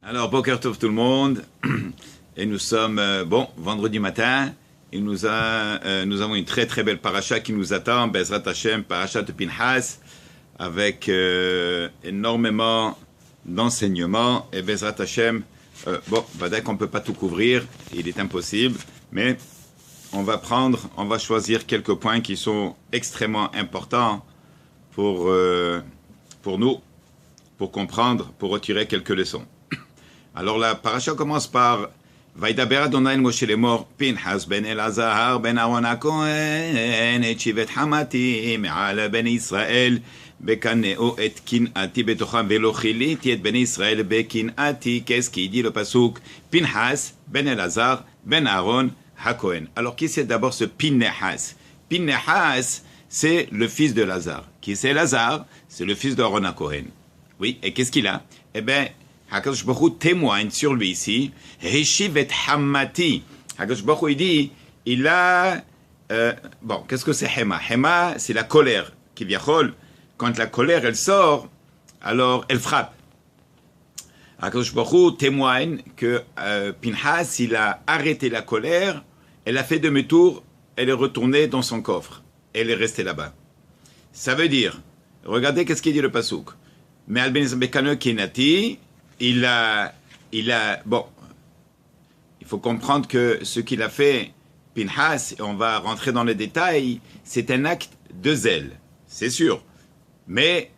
Alors, Boker Tov tout le monde, et nous sommes, vendredi matin, et nous avons une très très belle paracha qui nous attend, Bezrat Hashem, paracha de Pinhas, avec énormément d'enseignements, et Bezrat Hashem, dès qu'on ne peut pas tout couvrir, il est impossible, mais on va choisir quelques points qui sont extrêmement importants pour nous, pour comprendre, pour retirer quelques leçons. Alors la paracha commence par Vaidaber Adonai Moshe lemor Pinhas ben Elazar ben Aaron HaKohen et Shivet Hamati me'al ben Israël bekaneo et kinati betocham velo chiliti et ben Israël bekinati. Qu'est-ce qu'il dit le pasuk? Pinhas ben Elazar ben Aaron HaKohen. Alors qui c'est d'abord ce Pinhas? Pinhas, c'est le fils de Lazare. Qui c'est Lazare? C'est le fils d'Aaron HaKohen. Oui, et qu'est-ce qu'il a? Eh bien, Hakadosh Baruch Hu témoigne sur lui ici. Heshivet Hamati. Hakadosh Baruch Hu, il dit, il a... qu'est-ce que c'est Hema? Hema, c'est la colère qui vient. Quand la colère, elle sort, alors elle frappe. Hakadosh Baruch Hu témoigne que Pinhas, il a arrêté la colère, elle a fait demi-tour, elle est retournée dans son coffre. Elle est restée là-bas. Ça veut dire, regardez qu'est-ce qu'il dit le pasuk. Mais Al Ben Bekano Kinati, il faut comprendre que ce qu'il a fait, Pinhas, et on va rentrer dans les détails, c'est un acte de zèle, c'est sûr. Mais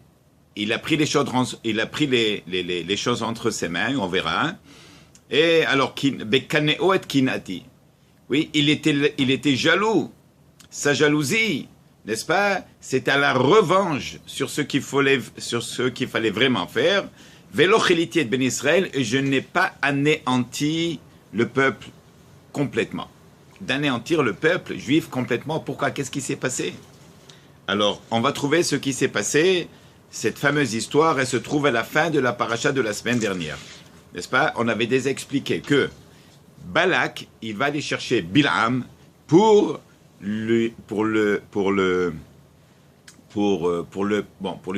il a pris les choses, les choses entre ses mains, on verra. Et alors, Bekaneo et Kinati, oui, il était jaloux. Sa jalousie, n'est-ce pas, c'est à la revanche sur ce qu'il fallait vraiment faire. Velo chiliti et ben Israël, et je n'ai pas anéanti le peuple complètement. D'anéantir le peuple juif complètement, pourquoi? Qu'est-ce qui s'est passé? Alors, on va trouver ce qui s'est passé. Cette fameuse histoire, elle se trouve à la fin de la paracha de la semaine dernière. N'est-ce pas? On avait déjà expliqué que Balak, il va aller chercher Bilam pour lui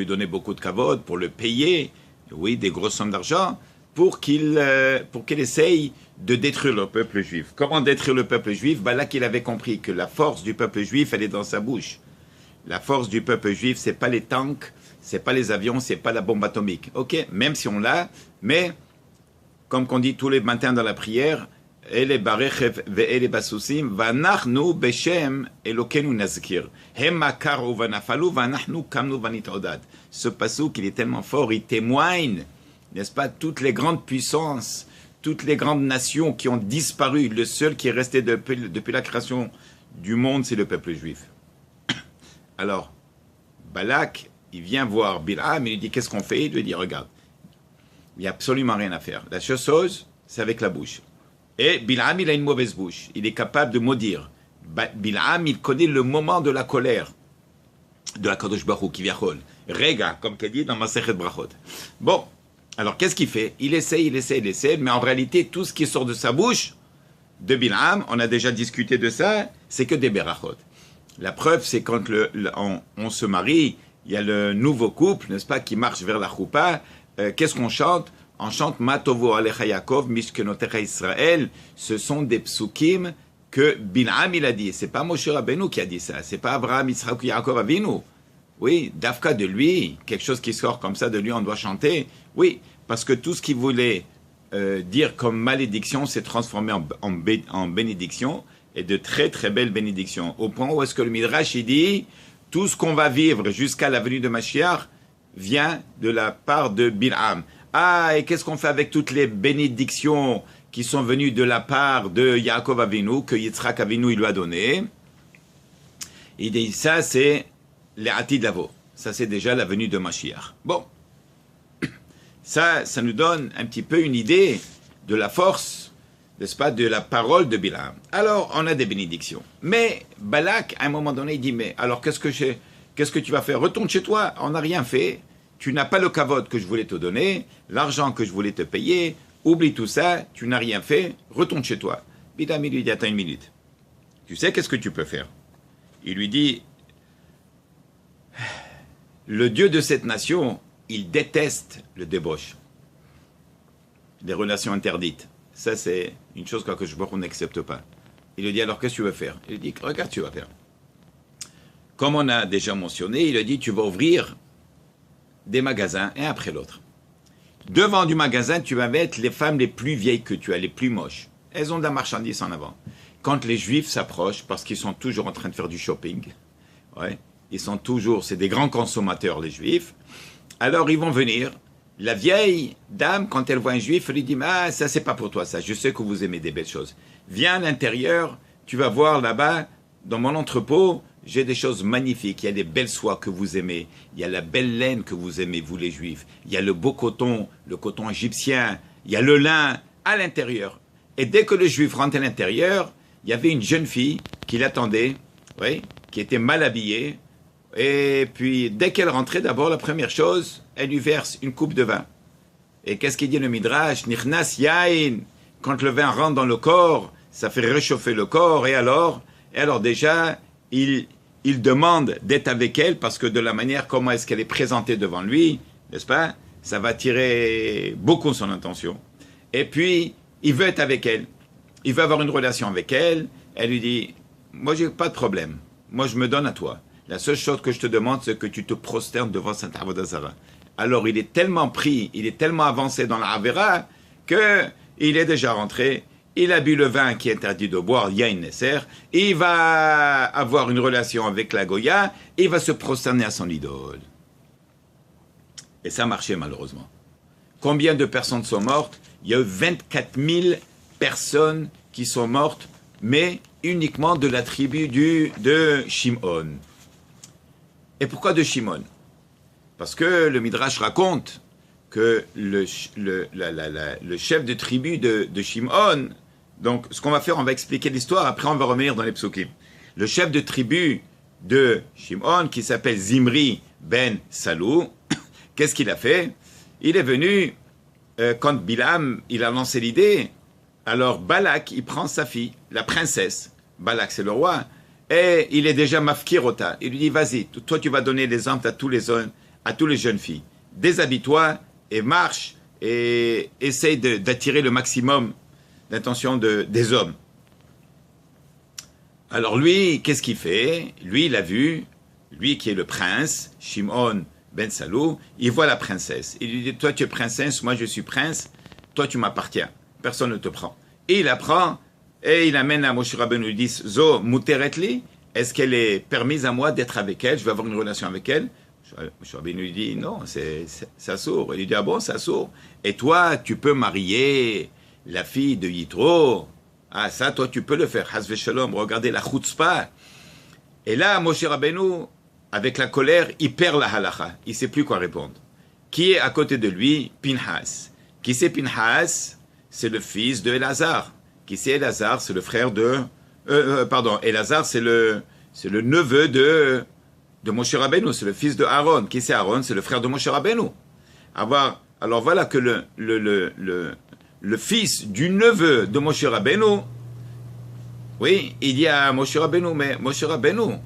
donner beaucoup de kavod, pour le payer, oui, des grosses sommes d'argent, pour qu'il essaye de détruire le peuple juif. Comment détruire le peuple juif? Balak, il avait compris que la force du peuple juif, elle est dans sa bouche. La force du peuple juif, c'est pas les tanks, c'est pas les avions, c'est pas la bombe atomique. Ok, même si on l'a, mais comme qu'on dit tous les matins dans la prière, Ele barechev ve'ele basusim vanachnu beshem Elokenu nazkir hem makaru vanafalu vanachnu kamnu vanitodad. Ce pasuk, il est tellement fort, il témoigne, n'est-ce pas, toutes les grandes puissances, toutes les grandes nations qui ont disparu. Le seul qui est resté depuis la création du monde, c'est le peuple juif. Alors, Balak, il vient voir Bilam, il lui dit, qu'est-ce qu'on fait? Il lui dit, regarde, il n'y a absolument rien à faire. La chose, c'est avec la bouche. Et Bilam, il a une mauvaise bouche. Il est capable de maudire. Bilam, il connaît le moment de la colère de la Kadosh Baruch Hu, qui vient Rega, comme qu'elle dit dans Masechet Brachot. Bon, alors qu'est-ce qu'il fait? Il essaie, mais en réalité, tout ce qui sort de sa bouche, de Bilam, on a déjà discuté de ça, c'est que des berachot. La preuve, c'est quand on se marie, il y a le nouveau couple, n'est-ce pas, qui marche vers la choupa. Qu'est-ce qu'on chante? On chante Matovo Alecha Yaakov, Mishkenotecha Israël. Ce sont des psukim que Bilam il a dit. C'est pas Moshe Rabbeinu qui a dit ça. C'est pas Abraham, Yitzhak ou Yaakov Avinu. Oui, Dafka de lui, quelque chose qui sort comme ça de lui, on doit chanter. Oui, parce que tout ce qu'il voulait dire comme malédiction s'est transformé en bénédiction, et de très très belles bénédictions. Au point où est-ce que le Midrash il dit tout ce qu'on va vivre jusqu'à la venue de Mashiach vient de la part de Bilam. Ah, et qu'est-ce qu'on fait avec toutes les bénédictions qui sont venues de la part de Yaakov Avinu, que Yitzhak Avinu il lui a donné? Il dit, ça c'est les Atid Lavo. Ça c'est déjà la venue de Mashiach. Bon, ça nous donne un petit peu une idée de la force, n'est-ce pas, de la parole de Bilam. Alors, on a des bénédictions. Mais Balak, à un moment donné, il dit, mais alors qu'est-ce que tu vas faire? Retourne chez toi, on n'a rien fait. Tu n'as pas le kavod que je voulais te donner, l'argent que je voulais te payer, oublie tout ça, tu n'as rien fait, retourne chez toi. Bilam, il lui dit, attends une minute. Tu sais qu'est-ce que tu peux faire? Il lui dit, le Dieu de cette nation, il déteste le débauche. les relations interdites. Ça, c'est une chose que je n'accepte pas. Il lui dit, alors qu'est-ce que tu veux faire? Il lui dit, regarde, tu vas faire. Comme on a déjà mentionné, il lui dit, tu vas ouvrir des magasins, un après l'autre. Devant du magasin, tu vas mettre les femmes les plus vieilles que tu as, les plus moches. Elles ont de la marchandise en avant. Quand les Juifs s'approchent, parce qu'ils sont toujours en train de faire du shopping, ouais, ils sont toujours, c'est des grands consommateurs, les Juifs, alors ils vont venir. La vieille dame, quand elle voit un Juif, elle lui dit, ah, ça c'est pas pour toi, ça, je sais que vous aimez des belles choses. Viens à l'intérieur, tu vas voir là-bas, dans mon entrepôt, j'ai des choses magnifiques. Il y a des belles soies que vous aimez. Il y a la belle laine que vous aimez, vous les Juifs. Il y a le beau coton, le coton égyptien. Il y a le lin à l'intérieur. Et dès que le Juif rentre à l'intérieur, il y avait une jeune fille qui l'attendait, oui, qui était mal habillée. Et puis, dès qu'elle rentrait, d'abord, la première chose, elle lui verse une coupe de vin. Et qu'est-ce qu'il dit le Midrash? Nichnas yain. Quand le vin rentre dans le corps, ça fait réchauffer le corps. Et alors déjà, il demande d'être avec elle parce que de la manière comment est-ce qu'elle est présentée devant lui, n'est-ce pas? Ça va attirer beaucoup son attention. Et puis, il veut être avec elle. Il veut avoir une relation avec elle. Elle lui dit, moi, j'ai pas de problème. Moi, je me donne à toi. La seule chose que je te demande, c'est que tu te prosternes devant cette Avodah Zarah. Alors, il est tellement pris, il est tellement avancé dans la Avera qu'il est déjà rentré. Il a bu le vin qui est interdit de boire, il y a une Nesser. Il va avoir une relation avec la Goya. Et il va se prosterner à son idole. Et ça a marché malheureusement. Combien de personnes sont mortes? Il y a eu 24 000 personnes qui sont mortes, mais uniquement de la tribu de Shimon. Et pourquoi de Shimon? Parce que le Midrash raconte que le chef de tribu de Shimon, donc ce qu'on va faire, on va expliquer l'histoire, après on va revenir dans les psukim. Le chef de tribu de Shimon, qui s'appelle Zimri ben Salou, qu'est-ce qu'il a fait? Il est venu, quand Bilam, il a lancé l'idée, alors Balak, il prend sa fille, la princesse, Balak c'est le roi, et il est déjà mafkirota. Il lui dit, vas-y, toi tu vas donner l'exemple à tous les jeunes filles. Déshabille-toi et marche et essaye d'attirer le maximum d'attention des hommes. Alors lui, qu'est-ce qu'il fait? Lui, il a vu, lui qui est le prince, Shimon ben Salou, il voit la princesse. Il lui dit, toi tu es princesse, moi je suis prince, toi tu m'appartiens, personne ne te prend. Et il la prend et il amène à Moshe Rabbeinu, il dit, Zo muteretli, est-ce qu'elle est permise à moi d'être avec elle, je vais avoir une relation avec elle? Moshe Rabbeinu lui dit, non, ça sourd. Il lui dit, ah bon, ça sourd. Et toi, tu peux marier la fille de Yitro. Ah, ça, toi, tu peux le faire. Hasve Shalom, regardez la chutzpah. Et là, Moshe Rabbeinu, avec la colère, il perd la halacha. Il ne sait plus quoi répondre. Qui est à côté de lui? Pinhas. Qui c'est Pinhas? C'est le fils de Elazar. Qui c'est Elazar? C'est le frère de... Elazar, c'est le neveu de Moshe Rabbeinu. C'est le fils de Aaron. Qui c'est Aaron? C'est le frère de Moshe Rabbeinu. Alors voilà que le fils du neveu de Moshe Rabbeinu, oui, il dit à Moshe Rabbeinu, mais Moshe Rabbeinu,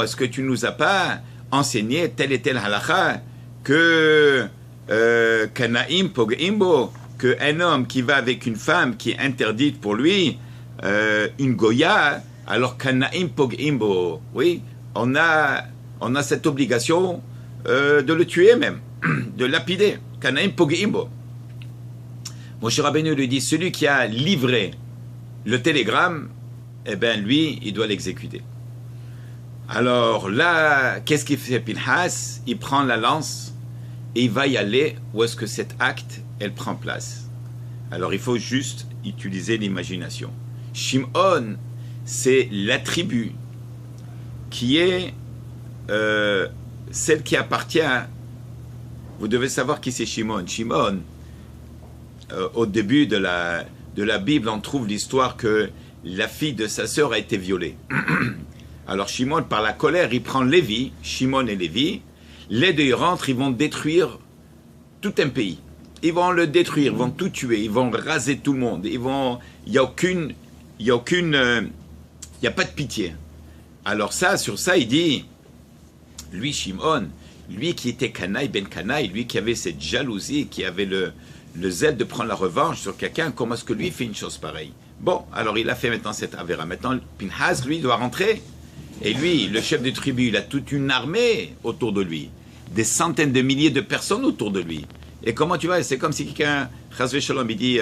est-ce que tu nous as pas enseigné tel et tel halakha que Kanaim Pogimbo, qu'un homme qui va avec une femme qui est interdite pour lui, une Goya, alors Kanaim Pogimbo, oui, on a cette obligation de le tuer même, de lapider, Kanaim Pogimbo. Moshe Rabbeinu lui dit, celui qui a livré le télégramme, eh bien lui, il doit l'exécuter. Alors là, qu'est-ce qu'il fait Pinhas? Il prend la lance et il va y aller où est-ce que cet acte, elle prend place. Alors il faut juste utiliser l'imagination. Shimon, c'est la tribu qui est celle qui appartient. Vous devez savoir qui c'est Shimon. Shimon, au début de la Bible, on trouve l'histoire que la fille de sa sœur a été violée. Alors Shimon, par la colère, il prend Lévi, Shimon et Lévi, les deux ils rentrent, ils vont détruire tout un pays. Ils vont le détruire, ils vont tout tuer, ils vont raser tout le monde. Il n'y a pas de pitié. Alors sur ça, il dit, lui Shimon, lui qui était canaille, ben canaille, lui qui avait cette jalousie, qui avait le zèle de prendre la revanche sur quelqu'un, comment est-ce que lui fait une chose pareille? Bon, alors il a fait maintenant cette avéra. Maintenant, Pinhas, lui, doit rentrer. Et lui, le chef de tribu, il a toute une armée autour de lui. Des centaines de milliers de personnes autour de lui. Et comment tu vois? C'est comme si quelqu'un, Chazvé Shalom, il dit,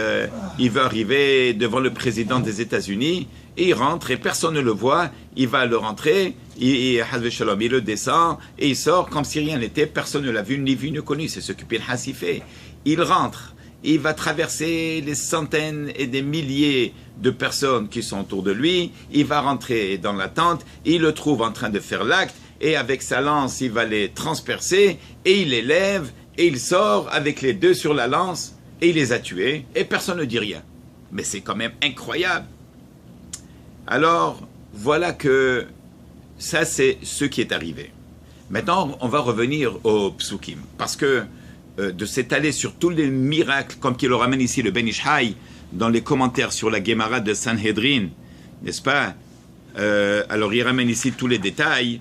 il veut arriver devant le président des États-Unis, et il rentre, et personne ne le voit, il va le rentrer, Chazvé Shalom, il le descend, et il sort comme si rien n'était, personne ne l'a vu, ni vu, ni connu. C'est ce que Pinhas y fait. Il rentre, il va traverser les centaines et des milliers de personnes qui sont autour de lui, il va rentrer dans la tente, il le trouve en train de faire l'acte, et avec sa lance, il va les transpercer, et il les lève, et il sort avec les deux sur la lance, et il les a tués, et personne ne dit rien. Mais c'est quand même incroyable. Alors, voilà que ça, c'est ce qui est arrivé. Maintenant, on va revenir au psukim, parce que de s'étaler sur tous les miracles, comme qu'il le ramène ici le Ben Ishai, dans les commentaires sur la Gemara de Sanhedrin, n'est-ce pas? Alors, il ramène ici tous les détails.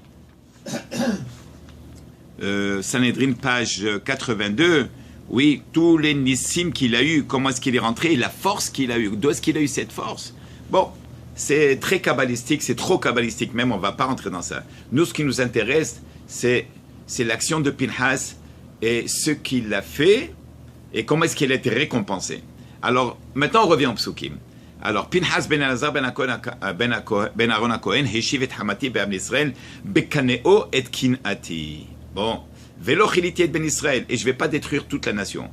Sanhedrin, page 82, oui, tous les nissim qu'il a eu, comment est-ce qu'il est rentré, et la force qu'il a eu, d'où est-ce qu'il a eu cette force? Bon, c'est très kabbalistique, c'est trop kabbalistique même, on ne va pas rentrer dans ça. Nous, ce qui nous intéresse, c'est l'action de Pinhas et ce qu'il a fait, et comment est-ce qu'il a été récompensé. Alors, maintenant, on revient au psukim. Alors, Pinhas ben Elazar ben Aaron HaKohen, Heshiv et Hamati be'am Israël, bekaneo et kinati. Bon, Velo chiliti et ben Israël, et je ne vais pas détruire toute la nation.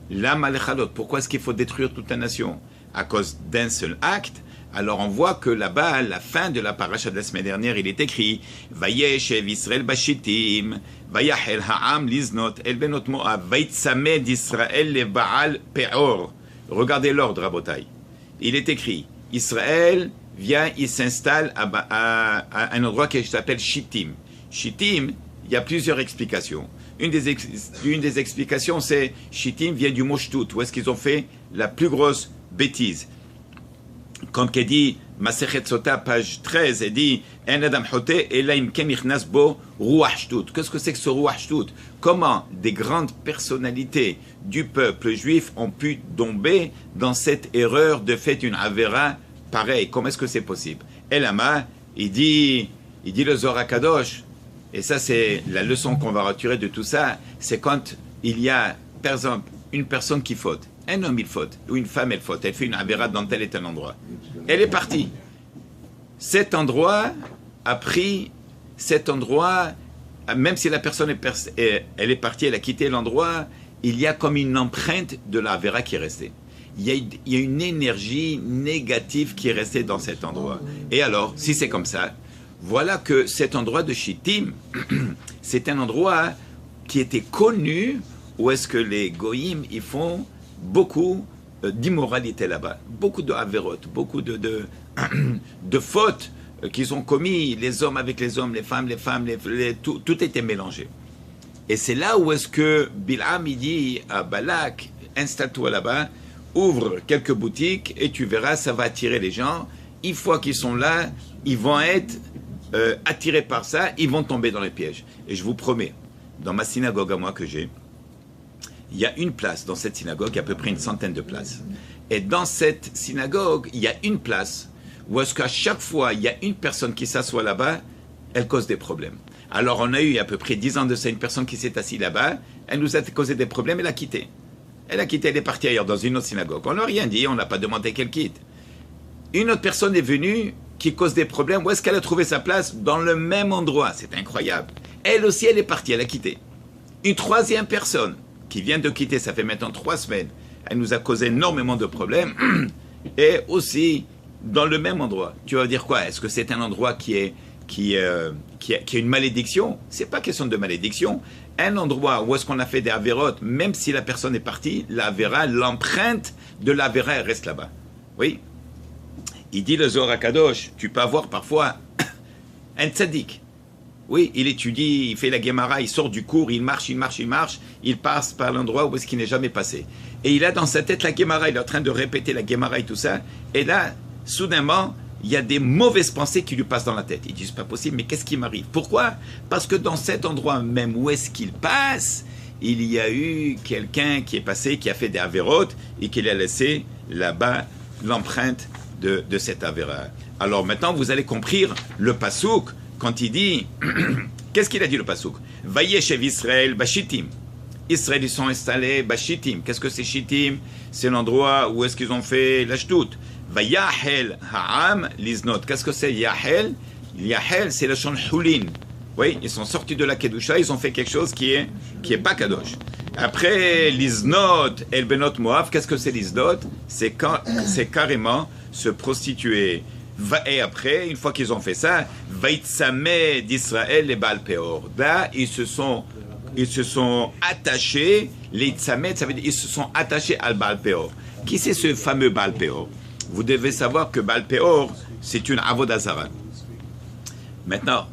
L'âme al-Chalot, pourquoi est-ce qu'il faut détruire toute la nation? À cause d'un seul acte. Alors on voit que là-bas, à la fin de la paracha de la semaine dernière, il est écrit Vayeshev Israël bashitim, Vayachel ha'am liznot el benot Moab, Vaytsamed Israël le Baal Peor. Regardez l'ordre, Rabotai. Il est écrit Israël vient, il s'installe à un endroit qui s'appelle Shittim. Shittim, il y a plusieurs explications. Une des explications, c'est Shittim vient du mot Shtout, où est-ce qu'ils ont fait la plus grosse bêtise. Comme qu'elle dit, Masechet Sota, page 13, elle dit En adam hote ela im ken nichnas bo ruach shtout. Qu'est-ce que c'est que ce ruach shtout? Comment des grandes personnalités du peuple juif ont pu tomber dans cette erreur de faire une avéra pareille? Comment est-ce que c'est possible? Elama, il dit le Zohar Kadosh, et ça c'est la leçon qu'on va retirer de tout ça, c'est quand il y a, par exemple, une personne qui faute. Un homme il faute, ou une femme elle faute, elle fait une avéra dans tel et tel endroit. Elle est partie. Cet endroit a pris, cet endroit, même si la personne elle est partie, elle a quitté l'endroit, il y a comme une empreinte de la avéra qui est restée. Il y a une énergie négative qui est restée dans cet endroit. Et alors, si c'est comme ça, voilà que cet endroit de Shittim, c'est un endroit qui était connu, où est-ce que les goïms, ils font beaucoup d'immoralité là-bas, beaucoup de avérotes, beaucoup de fautes qu'ils ont commis, les hommes avec les hommes, les femmes, tout était mélangé. Et c'est là où est-ce que Bil'am il dit à Balak, installe-toi là-bas, ouvre quelques boutiques et tu verras, ça va attirer les gens. Une fois qu'ils sont là, ils vont être attirés par ça, ils vont tomber dans les pièges. Et je vous promets, dans ma synagogue à moi que j'ai, il y a une place dans cette synagogue, il y a à peu près une centaine de places. Et dans cette synagogue, il y a une place où est-ce qu'à chaque fois, il y a une personne qui s'assoit là-bas, elle cause des problèmes. Alors on a eu à peu près 10 ans de ça, une personne qui s'est assise là-bas, elle nous a causé des problèmes, elle a quitté. Elle est partie ailleurs, dans une autre synagogue. On n'a rien dit, on n'a pas demandé qu'elle quitte. Une autre personne est venue qui cause des problèmes, où est-ce qu'elle a trouvé sa place? Dans le même endroit, c'est incroyable. Elle aussi, elle est partie, elle a quitté. Une troisième personne, qui vient de quitter, ça fait maintenant 3 semaines, elle nous a causé énormément de problèmes, et aussi dans le même endroit. Tu vas dire quoi? Est-ce que c'est un endroit qui a une malédiction? C'est pas question de malédiction. Un endroit où est-ce qu'on a fait des avérotes, même si la personne est partie, l'avéra, l'empreinte de l'avéra, elle reste là-bas. Oui. Il dit le Zohar Kadosh, tu peux avoir parfois un tzaddik. Oui, il étudie, il fait la Gemara, il sort du cours, il marche, il passe par l'endroit où est-ce qu'il n'est jamais passé. Et il a dans sa tête la Gemara, il est en train de répéter la Gemara et tout ça. Et là, soudainement, il y a des mauvaises pensées qui lui passent dans la tête. Il dit, c'est pas possible, mais qu'est-ce qui m'arrive? Pourquoi? Parce que dans cet endroit même où est-ce qu'il passe, il y a eu quelqu'un qui est passé, qui a fait des avérotes et qui a laissé là-bas l'empreinte de cette avéra. Alors maintenant, vous allez comprendre le pasouk quand il dit, qu'est-ce qu'il a dit le pasouk? Vayeshev Israël Bashitim. Israël, ils sont installés Bashitim. Qu'est-ce que c'est Shittim? C'est l'endroit où est-ce qu'ils ont fait la shtout. Vayahel Ha'am Liznot. Qu'est-ce que c'est Yahel? Yahel, c'est le chant Hulin. Oui, ils sont sortis de la Kedusha, ils ont fait quelque chose qui est pas Kadosh. Après, Liznot, El Benot Moab, qu'est-ce que c'est Liznot? C'est carrément se prostituer. Et après, une fois qu'ils ont fait ça, Vaïtsameh d'Israël et Baal Peor. Là, ils se sont attachés, les Tzamet, ça veut dire ils se sont attachés à Baal Peor. Qui c'est ce fameux Baal Peor? Vous devez savoir que Baal Peor, c'est une Avodah Zarah. Maintenant,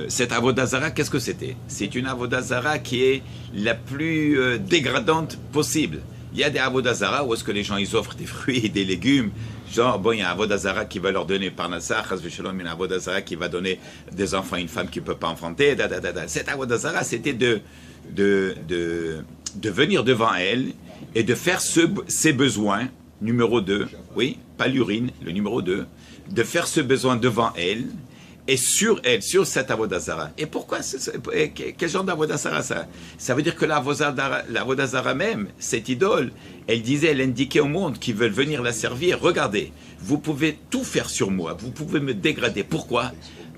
cette Avodah Zarah, qu'est-ce que c'était? C'est une Avodah Zarah qui est la plus dégradante possible. Il y a des Avodah Zarah où est-ce que les gens ils offrent des fruits et des légumes. Genre, bon, il y a un Avodah Zarah qui va leur donner Parnassa, Chas v'Shalom, une Avodah Zarah qui va donner des enfants à une femme qui ne peut pas enfanter. Cette Avodah Zarah, c'était de venir devant elle et de faire ses besoins, numéro 2, oui, pas l'urine, le numéro 2, de faire ce besoin devant elle et sur elle, sur cette Avodah Zarah. Et pourquoi quel genre d'Avodah Zarah ça? Ça veut dire que l'Avodah Zarah même, cette idole, elle indiquait au monde qui veulent venir la servir, regardez, vous pouvez tout faire sur moi, vous pouvez me dégrader. Pourquoi?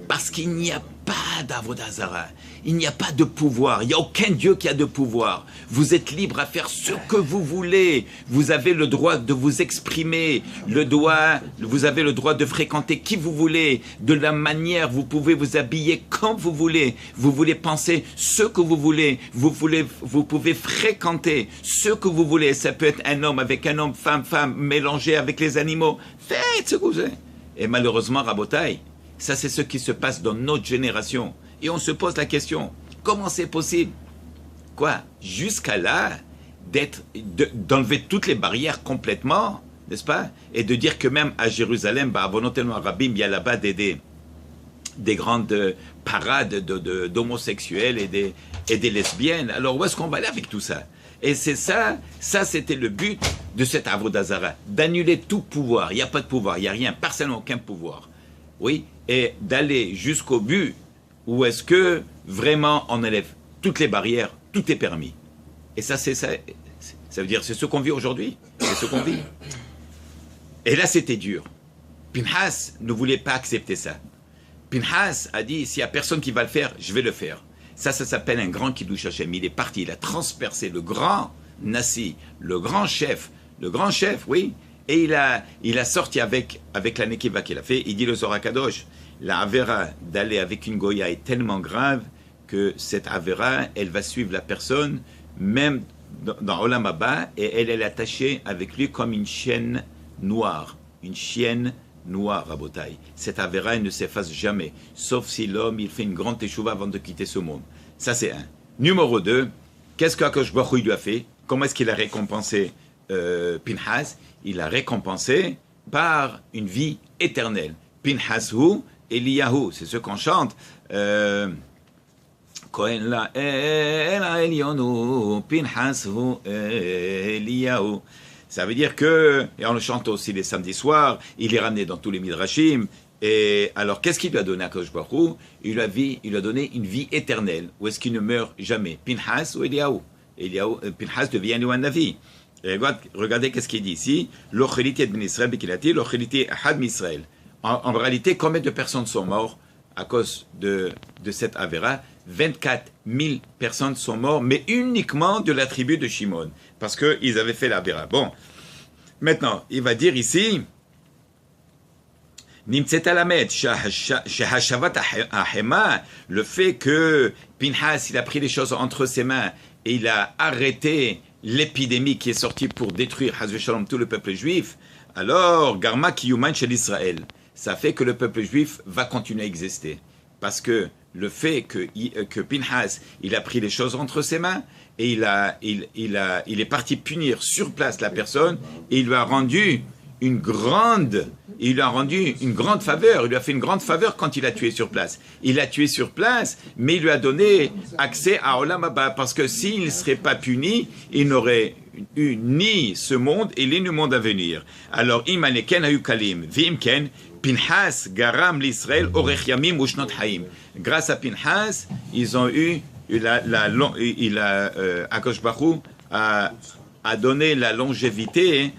Parce qu'il n'y a pas d'Avodah Zarah, il n'y a pas de pouvoir, il n'y a aucun Dieu qui a de pouvoir. Vous êtes libre à faire ce que vous voulez, vous avez le droit de vous exprimer, vous avez le droit de fréquenter qui vous voulez, de la manière, vous pouvez vous habiller quand vous voulez penser ce que vous voulez, vous pouvez fréquenter ce que vous voulez, ça peut être un homme avec un homme, femme, mélangé avec les animaux, faites ce que vous voulez. Et malheureusement, Rabotai, ça, c'est ce qui se passe dans notre génération. Et on se pose la question, comment c'est possible? Quoi? Jusqu'à là, d'enlever toutes les barrières complètement, n'est-ce pas? Et de dire que même à Jérusalem, volontairement à Rabim, il y a là-bas des grandes parades d'homosexuels et des lesbiennes. Alors où est-ce qu'on va aller avec tout ça? Et c'est ça c'était le but de cette Avodah Zarah, d'annuler tout pouvoir. Il n'y a pas de pouvoir, il n'y a rien, personne n'a aucun pouvoir. Oui, et d'aller jusqu'au but où est-ce que vraiment on enlève toutes les barrières, tout est permis. Et ça, ça veut dire c'est ce qu'on vit aujourd'hui, c'est ce qu'on vit. Et là, c'était dur. Pinhas ne voulait pas accepter ça. Pinhas a dit, s'il n'y a personne qui va le faire, je vais le faire. Ça s'appelle un grand Kiddush Hashem. Il est parti, il a transpercé le grand Nassi, le grand chef, oui. Et il a sorti avec la Nekiva qu'il a fait, il dit le Zohar Kadosh, la Avera d'aller avec une Goya est tellement grave que cette Avera, elle va suivre la personne, même dans Olam Haba, et elle est attachée avec lui comme une chienne noire, Rabotai. Cette Avera, elle ne s'efface jamais, sauf si l'homme, il fait une grande teshuva avant de quitter ce monde. Ça, c'est un. Numéro 2, qu'est-ce qu'Akadosh Baruch Hu lui a fait? Comment est-ce qu'il a récompensé Pinhas? Il a récompensé par une vie éternelle. Pinhas-hu, Eliyahu, c'est ce qu'on chante. Kohen la el Elionu, Pinhas-hu, Eliyahu. Ça veut dire que, et on le chante aussi les samedis soirs, il est ramené dans tous les midrashim. Et alors, qu'est-ce qu'il lui a donné à Kadosh Baruch Hu? Il lui a donné une vie éternelle, où est-ce qu'il ne meurt jamais. Pinhas ou Eliyahu? Pinhas devient un Navi. Et regardez qu'est-ce qu'il dit ici. L'ochelité de Israël, Bekilati, l'ochelité Ahad Misraël. En réalité, combien de personnes sont mortes à cause de cette Avera? 24 000 personnes sont mortes, mais uniquement de la tribu de Shimon, parce qu'ils avaient fait l'Avera. Bon, maintenant, il va dire ici, Nimtzet alamet, shehashavat ahema, le fait que Pinhas, il a pris les choses entre ses mains et il a arrêté l'épidémie qui est sortie pour détruire Haz Shalom tout le peuple juif, alors Garma Kiyuman chez l'Israël, ça fait que le peuple juif va continuer à exister. Parce que le fait que Pinhas, il a pris les choses entre ses mains et il est parti punir sur place la personne et il lui a rendu une grande il lui a rendu une grande faveur, il lui a fait une grande faveur quand il a tué sur place. Il l'a tué sur place, mais il lui a donné accès à Olam Haba, parce que s'il ne serait pas puni, il n'aurait eu ni ce monde et ni le monde à venir. Alors, Imaneken a eu Kalim, Vimken, Pinhas, Garam, l'Israël, Orech Yamim, Ushnot Haim. Grâce à Pinhas, ils ont eu, Akash Baruch a donné la longévité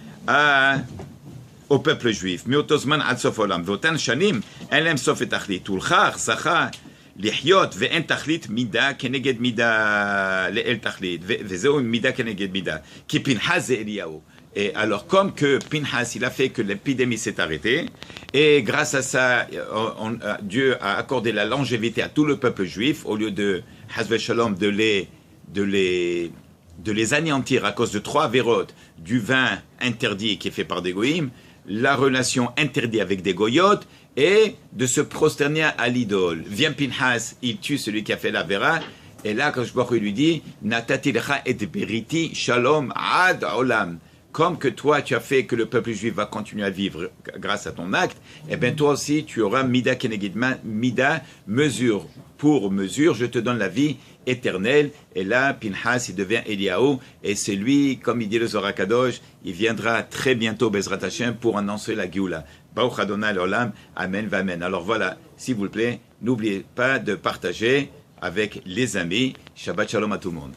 au peuple juif. Meotozman ad sof olam. Veotan shanim, en lem sof et tachlit. Ulchach, sacha, lihyot, ve'en tachlit, mida, keneged mida, le'el tachlit. Vezeo mida, keneged mida. Ki Pinhas ze Eliyahu. Et alors, comme que Pinhas, il a fait que l'épidémie s'est arrêtée, et grâce à ça, Dieu a accordé la longévité à tout le peuple juif, au lieu de, Hazve Shalom, de les anéantir à cause de 3 vérotes, du vin interdit qui est fait par des goïms, la relation interdite avec des goyotes, et de se prosterner à l'idole. Vient Pinhas, il tue celui qui a fait la vera, et là, quand je lui dit, Natati lecha et beriti shalom ad olam. Comme que toi, tu as fait que le peuple juif va continuer à vivre grâce à ton acte, eh bien toi aussi, tu auras mida kenegid mida, mesure pour mesure, je te donne la vie éternelle. Et là, Pinhas, il devient Eliyahu, et c'est lui, comme il dit le Zohar Kadosh, il viendra très bientôt, Bezrat Hashem, pour annoncer la Géoula. Baruch Adonai l'Olam, Amen, Amen. Alors voilà, s'il vous plaît, n'oubliez pas de partager avec les amis. Shabbat Shalom à tout le monde.